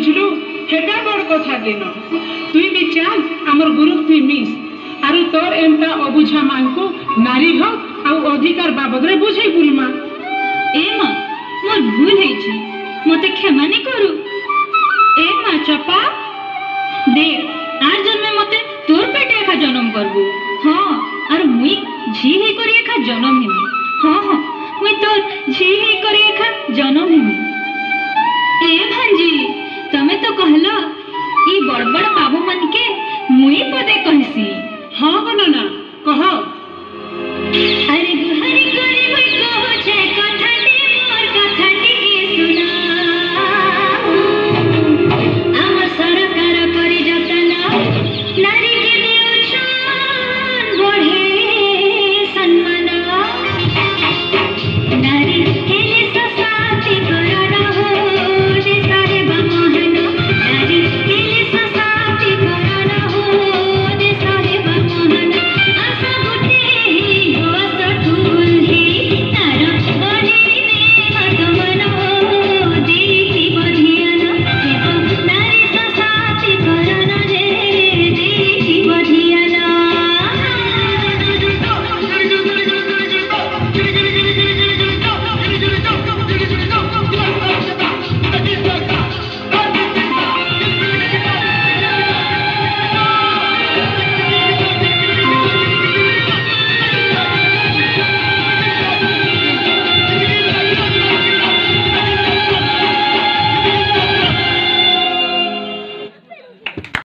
बुझलु हेटा बड़ कथा देन तुई भी चाल हमर ग्रुप थी मिस आरु तोर एमता अबुझा मांगको नारी हक आउ अधिकार बाबद रे बुझाई बुलमा ए मां मोर भूल है छी मते क्षमा नहीं करू ए मां चपा देख आर जन्मे मते तोर पेटे एका जन्म करबो हां आर मुई झी हे करी एका जन्म हिमी हां हां मुई तोर झी हे करी एका जन्म हिमी ए भांजी तमे तो कहलो ई बड़ बड़ बाबू मन के मुई पदे कहसी हाँ गणना कह